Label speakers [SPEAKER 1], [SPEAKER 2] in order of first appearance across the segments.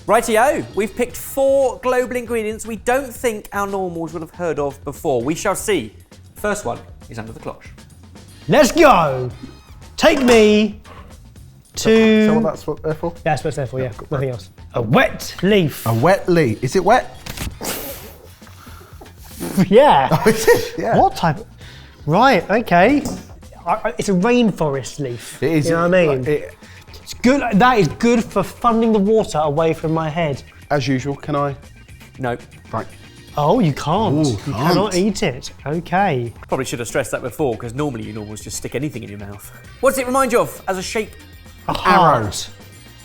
[SPEAKER 1] Rightio, we've picked 4 global ingredients we don't think our normals would have heard of before. We shall see. First one is under the cloche.
[SPEAKER 2] Let's go! Take me to...
[SPEAKER 3] So what that's what they're for?
[SPEAKER 2] Yeah, that's what it's there for, yeah. Nothing else. A wet leaf.
[SPEAKER 3] A wet leaf. Is it wet?
[SPEAKER 2] Yeah.
[SPEAKER 3] Oh, is it? Yeah.
[SPEAKER 2] What type of... Right, okay. It's a rainforest leaf.
[SPEAKER 3] It is.
[SPEAKER 2] You know what I mean? It's good. That is good for funneling the water away from my head.
[SPEAKER 3] As usual, can I?
[SPEAKER 1] No.
[SPEAKER 3] Right.
[SPEAKER 2] Oh, you can't.
[SPEAKER 3] Ooh,
[SPEAKER 2] you cannot eat it. Okay.
[SPEAKER 1] Probably should have stressed that before, because normally you normals just stick anything in your mouth. What does it remind you of as a shape?
[SPEAKER 2] A
[SPEAKER 3] Arrow.
[SPEAKER 2] heart.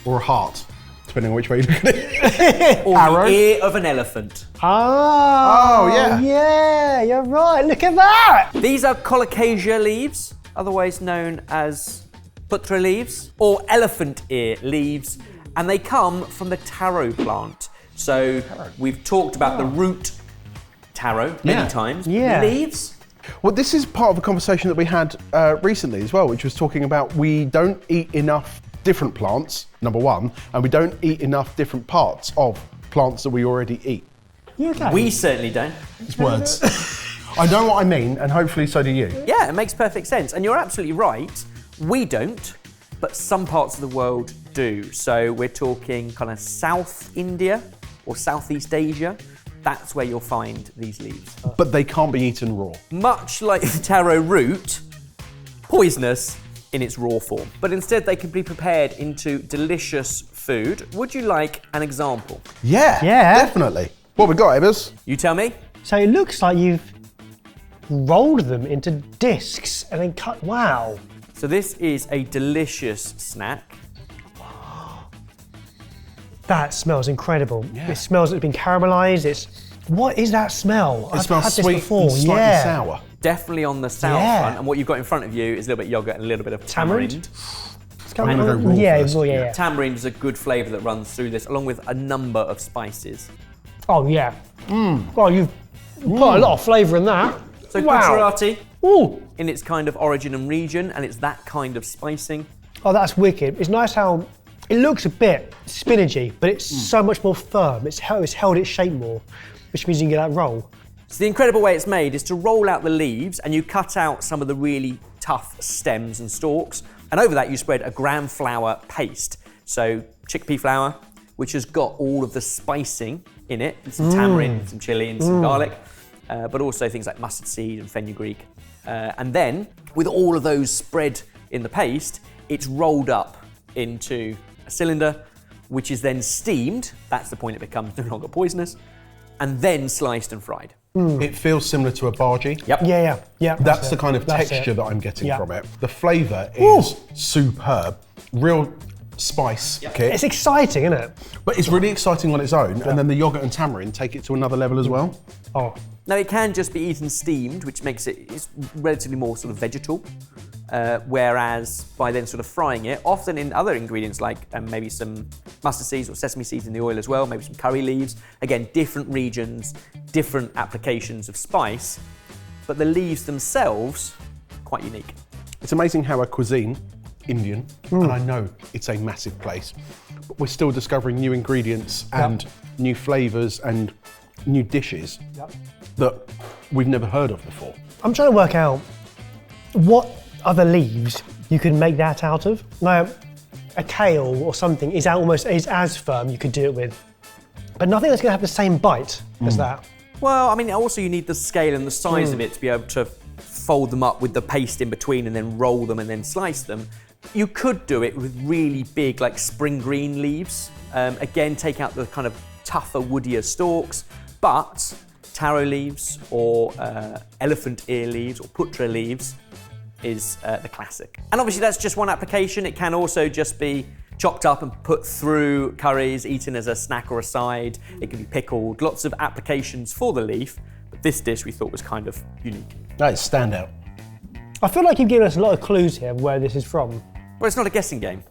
[SPEAKER 3] Or a heart, depending on which way you look at it.
[SPEAKER 1] Or
[SPEAKER 3] Arrow.
[SPEAKER 1] the ear of an elephant.
[SPEAKER 2] Oh,
[SPEAKER 3] yeah.
[SPEAKER 2] Yeah, you're right. Look at that.
[SPEAKER 1] These are colocasia leaves, otherwise known as putra leaves, or elephant ear leaves, and they come from the taro plant. So we've talked about the root taro many times.
[SPEAKER 2] Yeah.
[SPEAKER 1] Leaves?
[SPEAKER 3] Well, this is part of a conversation that we had recently as well, which was talking about we don't eat enough different plants, number one, and we don't eat enough different parts of plants that we already eat.
[SPEAKER 2] You okay?
[SPEAKER 1] We certainly don't.
[SPEAKER 3] It's words. I know what I mean, and hopefully so do you.
[SPEAKER 1] Yeah, it makes perfect sense. And you're absolutely right. We don't, but some parts of the world do. So we're talking kind of South India or Southeast Asia. That's where you'll find these leaves.
[SPEAKER 3] But they can't be eaten raw.
[SPEAKER 1] Much like the taro root, poisonous in its raw form. But instead they can be prepared into delicious food. Would you like an example?
[SPEAKER 3] Yeah, definitely. What we got, Evers?
[SPEAKER 1] You tell me.
[SPEAKER 2] So it looks like you've rolled them into discs and then cut. Wow.
[SPEAKER 1] So this is a delicious snack.
[SPEAKER 2] That smells incredible.
[SPEAKER 3] Yeah.
[SPEAKER 2] It smells like it's been caramelized. What is that smell?
[SPEAKER 3] It smells
[SPEAKER 2] had
[SPEAKER 3] sweet
[SPEAKER 2] this before.
[SPEAKER 3] and slightly sour.
[SPEAKER 1] Definitely on the sour front. And what you've got in front of you is a little bit of yogurt and a little bit of tamarind.
[SPEAKER 3] I'm gonna go raw
[SPEAKER 2] Yeah,
[SPEAKER 3] first.
[SPEAKER 2] well, yeah.
[SPEAKER 1] Tamarind is a good flavour that runs through this, along with a number of spices.
[SPEAKER 2] Oh, yeah. Well, you've got a lot of flavour in that.
[SPEAKER 1] So
[SPEAKER 2] Wow.
[SPEAKER 1] Gujarati,
[SPEAKER 2] Ooh.
[SPEAKER 1] in its kind of origin and region, and it's that kind of spicing.
[SPEAKER 2] Oh, that's wicked. It's nice how it looks a bit spinachy, but it's so much more firm. It's held its shape more, which means you can get that roll.
[SPEAKER 1] So the incredible way it's made is to roll out the leaves and you cut out some of the really tough stems and stalks, and over that you spread a gram flour paste. So chickpea flour, which has got all of the spicing in it, and some tamarind, some chilli and some garlic, but also things like mustard seed and fenugreek. And then with all of those spread in the paste, it's rolled up into a cylinder, which is then steamed. That's the point it becomes no longer poisonous, and then sliced and fried.
[SPEAKER 3] It feels similar to a bhaji.
[SPEAKER 1] Yep.
[SPEAKER 2] Yeah.
[SPEAKER 3] That's the kind of
[SPEAKER 2] That's
[SPEAKER 3] texture
[SPEAKER 2] it.
[SPEAKER 3] that I'm getting
[SPEAKER 2] Yeah.
[SPEAKER 3] from it. The flavour is superb. Real spice kick.
[SPEAKER 2] It's exciting, isn't it?
[SPEAKER 3] But it's really exciting on its own, and then the yogurt and tamarind take it to another level as well.
[SPEAKER 2] Oh.
[SPEAKER 1] Now it can just be eaten steamed, which makes it's relatively more sort of vegetal. Whereas by then sort of frying it, often in other ingredients like maybe some mustard seeds or sesame seeds in the oil as well, maybe some curry leaves. Again, different regions, different applications of spice, but the leaves themselves, quite unique.
[SPEAKER 3] It's amazing how a cuisine, Indian, and I know it's a massive place, but we're still discovering new ingredients and new flavours and new dishes that we've never heard of before.
[SPEAKER 2] I'm trying to work out what other leaves you could make that out of. Now, a kale or something is as firm you could do it with, but nothing that's going to have the same bite as that.
[SPEAKER 1] Well, I mean, also you need the scale and the size of it to be able to fold them up with the paste in between and then roll them and then slice them. You could do it with really big, like spring green leaves. Again, take out the kind of tougher, woodier stalks, but taro leaves or elephant ear leaves or putra leaves is the classic. And obviously that's just one application. It can also just be chopped up and put through curries, eaten as a snack or a side. It can be pickled, lots of applications for the leaf, but this dish we thought was kind of unique.
[SPEAKER 3] That is standout.
[SPEAKER 2] I feel like you've given us a lot of clues here of where this is from.
[SPEAKER 1] Well, it's not a guessing game.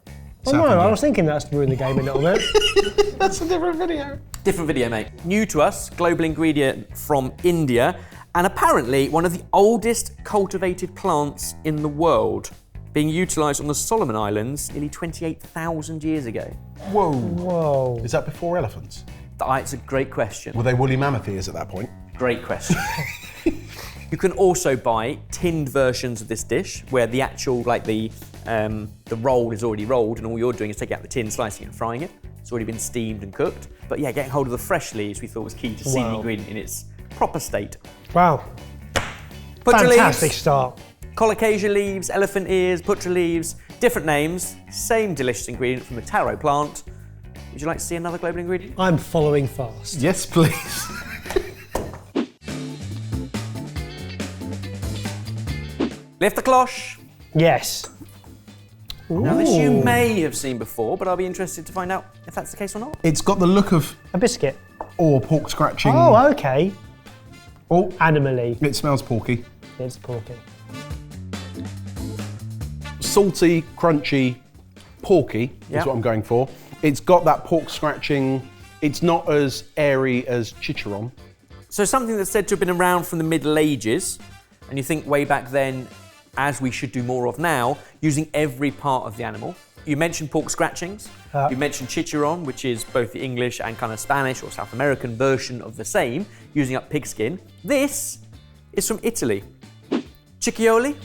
[SPEAKER 2] Oh no, I was thinking that's ruined the game a little bit.
[SPEAKER 3] That's a different video.
[SPEAKER 1] Different video, mate. New to us, global ingredient from India, and apparently one of the oldest cultivated plants in the world. being utilised on the Solomon Islands nearly 28,000 years ago.
[SPEAKER 3] Whoa.
[SPEAKER 2] Whoa.
[SPEAKER 3] Is that before elephants?
[SPEAKER 1] It's a great question.
[SPEAKER 3] Were they woolly mammoth ears at that point?
[SPEAKER 1] Great question. You can also buy tinned versions of this dish where the actual, the roll is already rolled and all you're doing is taking out the tin, slicing it and frying it. It's already been steamed and cooked. But yeah, getting hold of the fresh leaves we thought was key to seeing the ingredient in its proper state.
[SPEAKER 2] Wow.
[SPEAKER 1] Putra
[SPEAKER 2] Fantastic
[SPEAKER 1] leaves,
[SPEAKER 2] start.
[SPEAKER 1] colocasia leaves, elephant ears, putra leaves, different names, same delicious ingredient from the taro plant. Would you like to see another global ingredient?
[SPEAKER 2] I'm following fast.
[SPEAKER 3] Yes, please.
[SPEAKER 1] Lift the cloche.
[SPEAKER 2] Yes.
[SPEAKER 1] Now this you
[SPEAKER 2] Ooh.
[SPEAKER 1] may have seen before, but I'll be interested to find out if that's the case or not.
[SPEAKER 3] It's got the look of
[SPEAKER 2] A biscuit.
[SPEAKER 3] pork scratching.
[SPEAKER 2] Oh, okay.
[SPEAKER 3] Oh,
[SPEAKER 2] Animally.
[SPEAKER 3] it smells porky.
[SPEAKER 2] It's porky.
[SPEAKER 3] Salty, crunchy, porky
[SPEAKER 1] Yep.
[SPEAKER 3] is what I'm going for. It's got that pork scratching. It's not as airy as chicharron.
[SPEAKER 1] So something that's said to have been around from the Middle Ages, and you think way back then, as we should do more of now, using every part of the animal. You mentioned pork scratchings. You mentioned chicharron, which is both the English and kind of Spanish or South American version of the same, using up pig skin. This is from Italy. Ciccioli.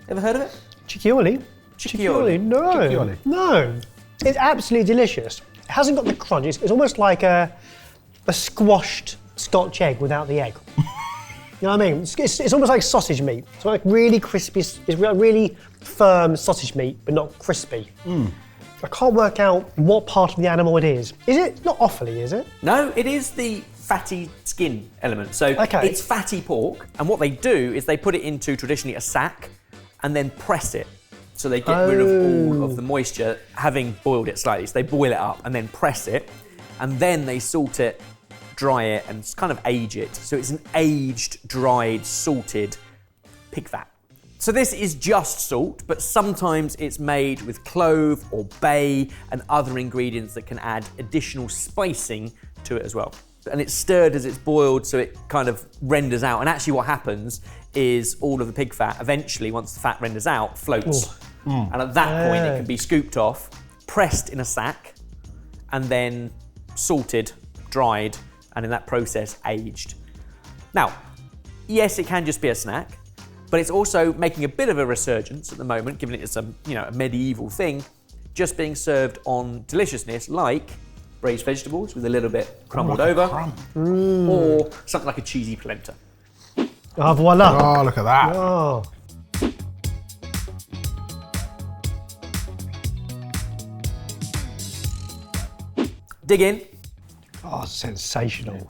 [SPEAKER 1] Ever heard of it?
[SPEAKER 2] Ciccioli?
[SPEAKER 1] Ciccioli.
[SPEAKER 2] No.
[SPEAKER 3] Ciccioli.
[SPEAKER 2] No. It's absolutely delicious. It hasn't got the crunch. It's almost like a squashed Scotch egg without the egg. You know what I mean? It's almost like sausage meat. It's like really crispy, it's really firm sausage meat, but not crispy. I can't work out what part of the animal it is. Is it not offally, is it?
[SPEAKER 1] No, it is the fatty skin element. So
[SPEAKER 2] Okay.
[SPEAKER 1] it's fatty pork, and what they do is they put it into traditionally a sack and then press it. So they get rid of all of the moisture, having boiled it slightly. So they boil it up and then press it, and then they salt it, dry it, and kind of age it. So it's an aged, dried, salted pig fat. So this is just salt, but sometimes it's made with clove or bay and other ingredients that can add additional spicing to it as well. And it's stirred as it's boiled, so it kind of renders out. And actually what happens is all of the pig fat, eventually, once the fat renders out, floats. And at that point, it can be scooped off, pressed in a sack, and then salted, dried, and in that process, aged. Now, yes, it can just be a snack, but it's also making a bit of a resurgence at the moment, given it's a medieval thing, just being served on deliciousness like braised vegetables with a little bit crumbled over, or something like a cheesy polenta.
[SPEAKER 2] Ah, voila.
[SPEAKER 3] Oh, look at that.
[SPEAKER 2] Oh.
[SPEAKER 1] Dig in.
[SPEAKER 2] Oh, sensational.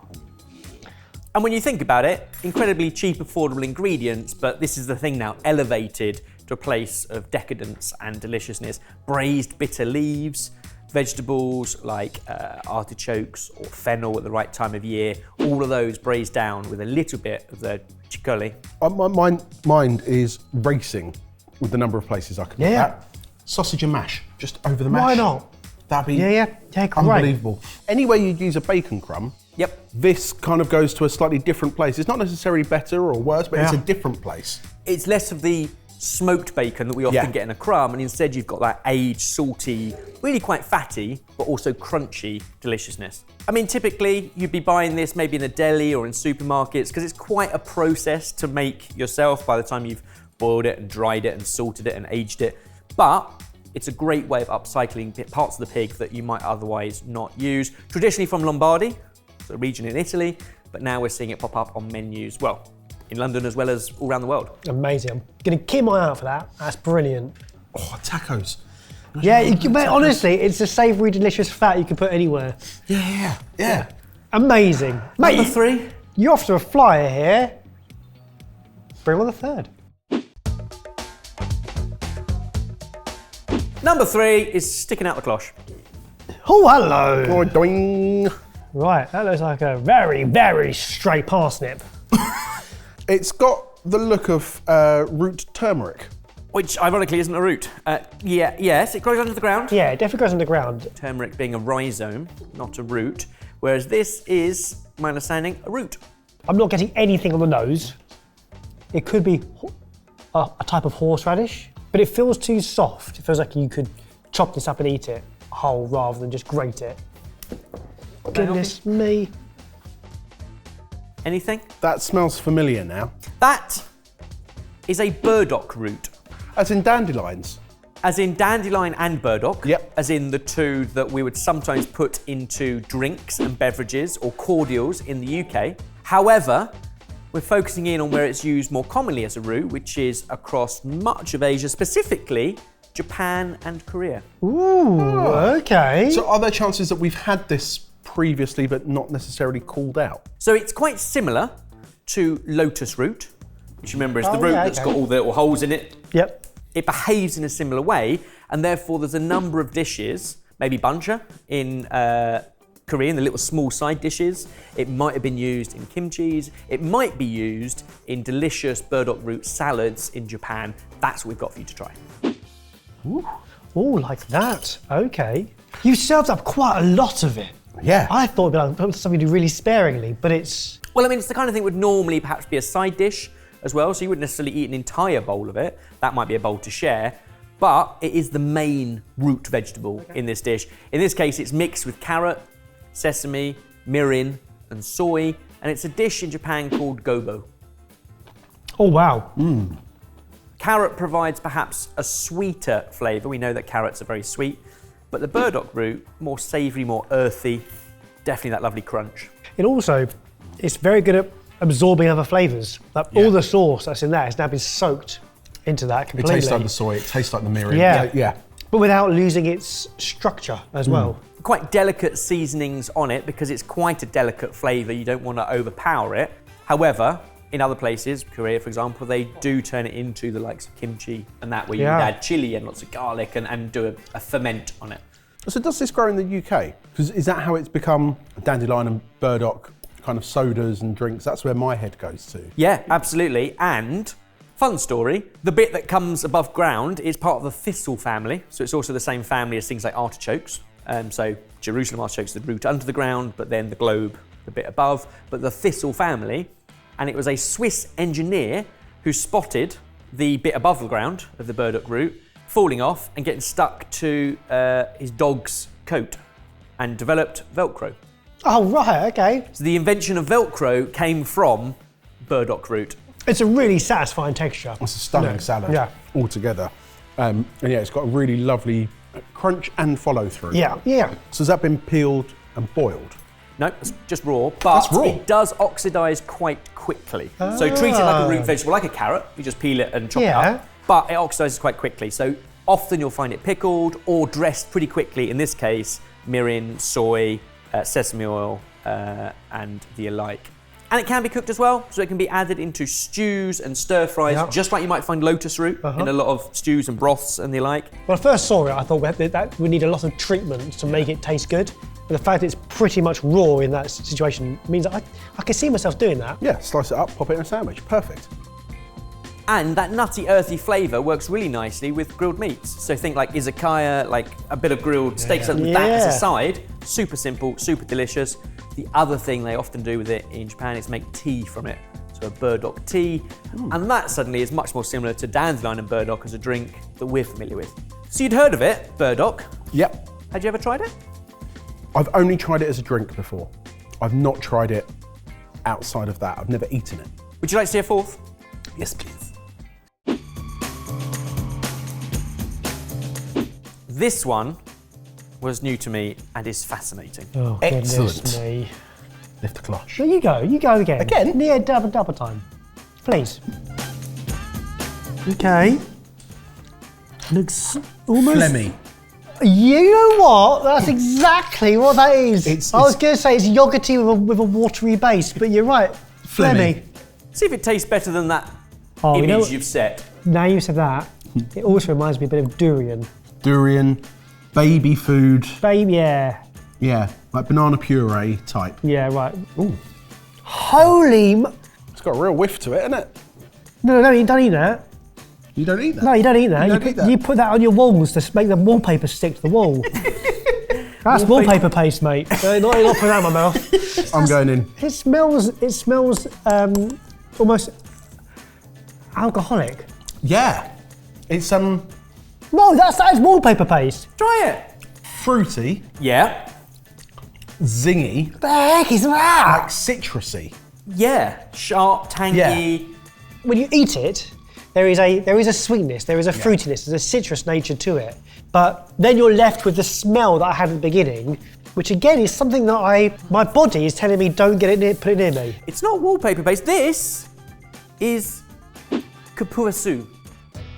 [SPEAKER 1] And when you think about it, incredibly cheap, affordable ingredients, but this is the thing now, elevated to a place of decadence and deliciousness. Braised bitter leaves, vegetables like artichokes or fennel at the right time of year, all of those braised down with a little bit of the ciccioli.
[SPEAKER 3] My mind is racing with the number of places I could put that. Sausage and mash, just over the mash.
[SPEAKER 2] Why not?
[SPEAKER 3] That'd be
[SPEAKER 2] Yeah, great.
[SPEAKER 3] unbelievable. Any way you'd use a bacon crumb,
[SPEAKER 1] Yep.
[SPEAKER 3] this kind of goes to a slightly different place. It's not necessarily better or worse, but it's a different place.
[SPEAKER 1] It's less of the smoked bacon that we often get in a crumb, and instead you've got that aged, salty, really quite fatty, but also crunchy deliciousness. I mean, typically you'd be buying this maybe in a deli or in supermarkets because it's quite a process to make yourself by the time you've boiled it and dried it and salted it and aged it. But it's a great way of upcycling parts of the pig that you might otherwise not use. Traditionally from Lombardy, the region in Italy, but now we're seeing it pop up on menus, well, in London as well as all around the world.
[SPEAKER 2] Amazing. I'm going to keep my eye out for that. That's brilliant.
[SPEAKER 3] Oh, tacos.
[SPEAKER 2] Yeah, mate, honestly, it's a savoury, delicious fat you can put anywhere.
[SPEAKER 3] Yeah.
[SPEAKER 2] Amazing. Mate,
[SPEAKER 1] Number 3.
[SPEAKER 2] you're off to a flyer here. Bring on the third.
[SPEAKER 1] Number 3 is sticking out the cloche.
[SPEAKER 2] Oh, hello.
[SPEAKER 3] Oh, doing.
[SPEAKER 2] Right, that looks like a very, very straight parsnip.
[SPEAKER 3] It's got the look of root turmeric.
[SPEAKER 1] Which ironically isn't a root. Yes, it grows under the ground.
[SPEAKER 2] Yeah, it definitely goes underground.
[SPEAKER 1] Turmeric being a rhizome, not a root. Whereas this is, my understanding, a root.
[SPEAKER 2] I'm not getting anything on the nose. It could be a type of horseradish, but it feels too soft. It feels like you could chop this up and eat it whole rather than just grate it. Goodness me.
[SPEAKER 1] Anything?
[SPEAKER 3] That smells familiar now.
[SPEAKER 1] That is a burdock root.
[SPEAKER 3] As in dandelions.
[SPEAKER 1] As in dandelion and burdock.
[SPEAKER 3] Yep.
[SPEAKER 1] As in the two that we would sometimes put into drinks and beverages or cordials in the UK. However, we're focusing in on where it's used more commonly as a root, which is across much of Asia, specifically Japan and Korea.
[SPEAKER 2] Ooh, okay.
[SPEAKER 3] So are there chances that we've had this previously but not necessarily called out?
[SPEAKER 1] So it's quite similar to lotus root, which remember is the root
[SPEAKER 2] yeah,
[SPEAKER 1] that's
[SPEAKER 2] okay.
[SPEAKER 1] got all the little holes in it.
[SPEAKER 2] Yep.
[SPEAKER 1] It behaves in a similar way, and therefore there's a number of dishes, maybe bancha in Korean, the little small side dishes. It might have been used in kimchi. It might be used in delicious burdock root salads in Japan. That's what we've got for you to try.
[SPEAKER 2] Ooh, like that. Okay. You served up quite a lot of it.
[SPEAKER 3] Yeah.
[SPEAKER 2] I thought it'd be something to do really sparingly, but it's...
[SPEAKER 1] Well, I mean, it's the kind of thing would normally perhaps be a side dish as well, so you wouldn't necessarily eat an entire bowl of it. That might be a bowl to share, but it is the main root vegetable in this dish. In this case, it's mixed with carrot, sesame, mirin, and soy, and it's a dish in Japan called gobo.
[SPEAKER 2] Oh, wow.
[SPEAKER 1] Carrot provides perhaps a sweeter flavour. We know that carrots are very sweet, but the burdock root, more savoury, more earthy, definitely that lovely crunch.
[SPEAKER 2] It also, it's very good at absorbing other flavours. Like all the sauce that's in there has now been soaked into that
[SPEAKER 3] It
[SPEAKER 2] completely.
[SPEAKER 3] tastes like the soy, it tastes like the mirin.
[SPEAKER 2] Yeah.
[SPEAKER 3] Yeah.
[SPEAKER 2] But without losing its structure as well.
[SPEAKER 1] Quite delicate seasonings on it because it's quite a delicate flavour. You don't want to overpower it. However, in other places, Korea for example, they do turn it into the likes of kimchi and that where you would add chili and lots of garlic and do a ferment on it.
[SPEAKER 3] So does this grow in the UK? Because is that how it's become dandelion and burdock kind of sodas and drinks? That's where my head goes to.
[SPEAKER 1] Yeah, absolutely. And fun story, the bit that comes above ground is part of the thistle family. So it's also the same family as things like artichokes. So Jerusalem artichokes, the root under the ground, but then the globe, the bit above. But the thistle family, and it was a Swiss engineer who spotted the bit above the ground of the burdock root falling off and getting stuck to his dog's coat and developed Velcro.
[SPEAKER 2] Oh, right, okay.
[SPEAKER 1] So the invention of Velcro came from burdock root.
[SPEAKER 2] It's a really satisfying texture.
[SPEAKER 3] It's a stunning salad altogether. And yeah, it's got a really lovely crunch and follow through.
[SPEAKER 2] Yeah, yeah.
[SPEAKER 3] So has that been peeled and boiled?
[SPEAKER 1] No, it's just raw, but it does oxidise quite quickly. So treat it like a root vegetable, like a carrot. You just peel it and chop it up, but it oxidises quite quickly. So often you'll find it pickled or dressed pretty quickly. In this case, mirin, soy, sesame oil, and the alike. And it can be cooked as well, so it can be added into stews and stir fries, just like you might find lotus root in a lot of stews and broths and the like.
[SPEAKER 2] When I first saw it, I thought that we need a lot of treatment to make it taste good. But the fact that it's pretty much raw in that situation means I can see myself doing that.
[SPEAKER 3] Yeah, slice it up, pop it in a sandwich. Perfect.
[SPEAKER 1] And that nutty, earthy flavour works really nicely with grilled meats. So think like izakaya, like a bit of grilled steak, something with that as a side. Super simple, super delicious. The other thing they often do with it in Japan is make tea from it. So a burdock tea. And that suddenly is much more similar to dandelion and burdock as a drink that we're familiar with. So you'd heard of it, burdock.
[SPEAKER 3] Yep.
[SPEAKER 1] Had you ever tried it?
[SPEAKER 3] I've only tried it as a drink before. I've not tried it outside of that. I've never eaten it.
[SPEAKER 1] Would you like to see a fourth?
[SPEAKER 3] Yes, please.
[SPEAKER 1] This one was new to me and is fascinating.
[SPEAKER 2] Oh,
[SPEAKER 3] Excellent.
[SPEAKER 2] goodness me.
[SPEAKER 3] Lift the cloche.
[SPEAKER 2] There you go again.
[SPEAKER 3] Again?
[SPEAKER 2] Yeah, double time. Please. Okay. Looks almost...
[SPEAKER 3] Flemmy.
[SPEAKER 2] You know what? That's exactly what that is. I was going to say it's yogurty with a watery base, but you're right. Flemmy.
[SPEAKER 1] See if it tastes better than that
[SPEAKER 2] Oh,
[SPEAKER 1] image you've set.
[SPEAKER 2] Now you said that, it also reminds me a bit of durian.
[SPEAKER 3] Durian, baby food.
[SPEAKER 2] Baby, yeah.
[SPEAKER 3] Yeah, like banana puree type.
[SPEAKER 2] Yeah, right.
[SPEAKER 3] Ooh.
[SPEAKER 2] Holy...
[SPEAKER 3] It's got a real whiff to it, isn't it?
[SPEAKER 2] No, you don't eat that.
[SPEAKER 3] You don't eat that?
[SPEAKER 2] No, you don't eat that.
[SPEAKER 3] You don't eat that?
[SPEAKER 2] You put that on your walls to make the wallpaper stick to the wall. That's wallpaper paste, mate. Not put that in my mouth.
[SPEAKER 3] I'm going in.
[SPEAKER 2] It smells almost alcoholic.
[SPEAKER 3] Yeah. It's
[SPEAKER 2] No, that is wallpaper paste.
[SPEAKER 1] Try it.
[SPEAKER 3] fruity,
[SPEAKER 1] Yeah.
[SPEAKER 3] zingy,
[SPEAKER 2] The heck is that?
[SPEAKER 3] like citrusy.
[SPEAKER 1] Yeah. Sharp, tangy.
[SPEAKER 3] Yeah.
[SPEAKER 2] When you eat it, there is a sweetness, there is a fruitiness, there's a citrus nature to it. But then you're left with the smell that I had at the beginning, which again is something that my body is telling me don't get it near, put it near me.
[SPEAKER 1] It's not wallpaper based. This is cupuaçu.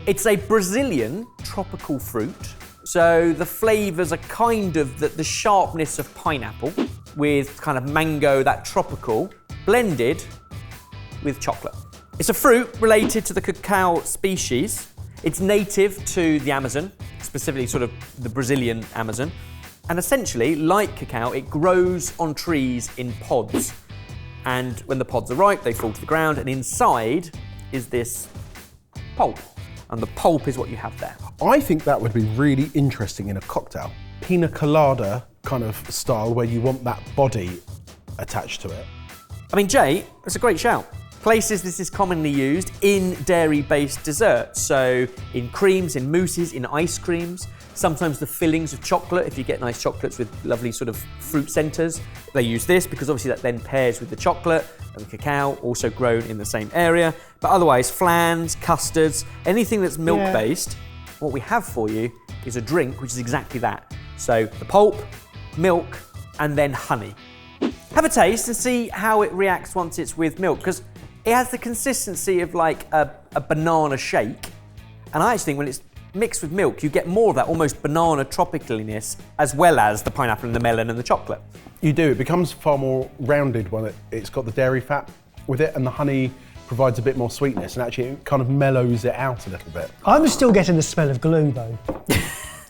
[SPEAKER 1] It's a Brazilian tropical fruit. So the flavours are kind of the sharpness of pineapple with kind of mango, that tropical, blended with chocolate. It's a fruit related to the cacao species. It's native to the Amazon, specifically sort of the Brazilian Amazon. And essentially, like cacao, it grows on trees in pods. And when the pods are ripe, they fall to the ground, and inside is this pulp. And the pulp is what you have there.
[SPEAKER 3] I think that would be really interesting in a cocktail. Pina colada kind of style where you want that body attached to it.
[SPEAKER 1] I mean, Jay, that's a great shout. Places this is commonly used in dairy-based desserts. So in creams, in mousses, in ice creams. Sometimes the fillings of chocolate, if you get nice chocolates with lovely sort of fruit centres, they use this because obviously that then pairs with the chocolate and the cacao, also grown in the same area. But otherwise, flans, custards, anything that's milk-based, what we have for you is a drink which is exactly that. So the pulp, milk, and then honey. Have a taste and see how it reacts once it's with milk, because it has the consistency of like a banana shake. And I actually think when it's mixed with milk, you get more of that almost banana tropicaliness, as well as the pineapple and the melon and the chocolate.
[SPEAKER 3] You do, it becomes far more rounded when it's got the dairy fat with it, and the honey provides a bit more sweetness, and actually it kind of mellows it out a little bit.
[SPEAKER 2] I'm still getting the smell of glue though.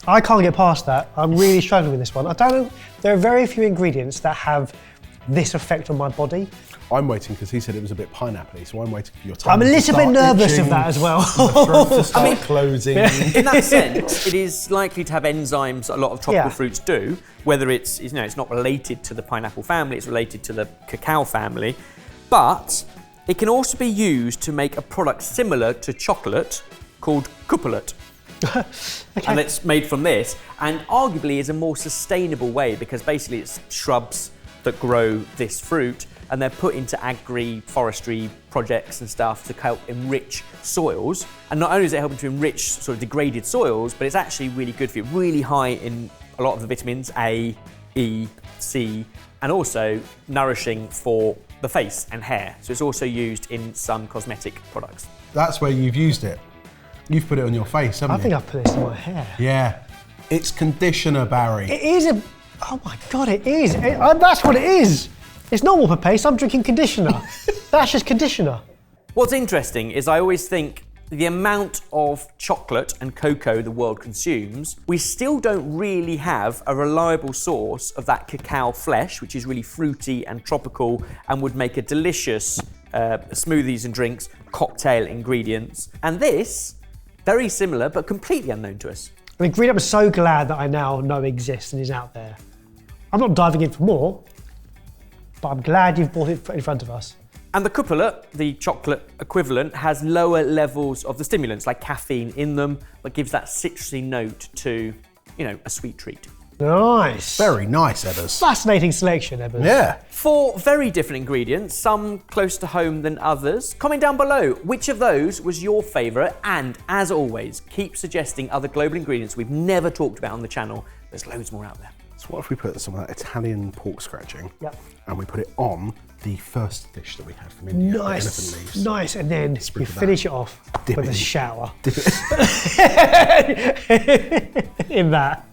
[SPEAKER 2] I can't get past that. I'm really struggling with this one. I don't know, there are very few ingredients that have this effect on my body.
[SPEAKER 3] I'm waiting because he said it was a bit pineapple-y, so I'm waiting for your tongue.
[SPEAKER 2] I'm a little bit nervous
[SPEAKER 3] itching,
[SPEAKER 2] of that as well.
[SPEAKER 3] the throat to start closing.
[SPEAKER 1] In that sense, it is likely to have enzymes a lot of tropical fruits do, whether it's not related to the pineapple family, it's related to the cacao family, but it can also be used to make a product similar to chocolate called cupuaçu. Okay. And it's made from this, and arguably is a more sustainable way because basically it's shrubs that grow this fruit, and they're put into agri-forestry projects and stuff to help enrich soils. And not only is it helping to enrich sort of degraded soils, but it's actually really good for you, really high in a lot of the vitamins A, E, C, and also nourishing for the face and hair. So it's also used in some cosmetic products.
[SPEAKER 3] That's where you've used it. You've put it on your face, haven't you?
[SPEAKER 2] I think I've put this in my hair.
[SPEAKER 3] Yeah. It's conditioner, Barry.
[SPEAKER 2] It is oh my God, it is. That's what it is. It's not wallpaper paste, I'm drinking conditioner. That's just conditioner.
[SPEAKER 1] What's interesting is I always think the amount of chocolate and cocoa the world consumes, we still don't really have a reliable source of that cacao flesh, which is really fruity and tropical and would make a delicious smoothies and drinks, cocktail ingredients. And this, very similar, but completely unknown to us.
[SPEAKER 2] I mean, Green Up is so glad that I now know exists and is out there. I'm not diving in for more, but I'm glad you've brought it in front of us.
[SPEAKER 1] And the cupuaçu, the chocolate equivalent, has lower levels of the stimulants like caffeine in them, but gives that citrusy note to, a sweet treat.
[SPEAKER 2] Nice.
[SPEAKER 3] Very nice, Ebbers.
[SPEAKER 2] Fascinating selection, Ebbers.
[SPEAKER 3] Yeah.
[SPEAKER 1] 4 very different ingredients, some close to home than others. Comment down below which of those was your favourite, and as always, keep suggesting other global ingredients we've never talked about on the channel. There's loads more out there.
[SPEAKER 3] So what if we put some of that Italian pork scratching,
[SPEAKER 2] and
[SPEAKER 3] we put it on the first dish that we had from India, the elephant leaves.
[SPEAKER 2] Nice, and then you finish it off with a shower.
[SPEAKER 3] Dip it.
[SPEAKER 2] In that.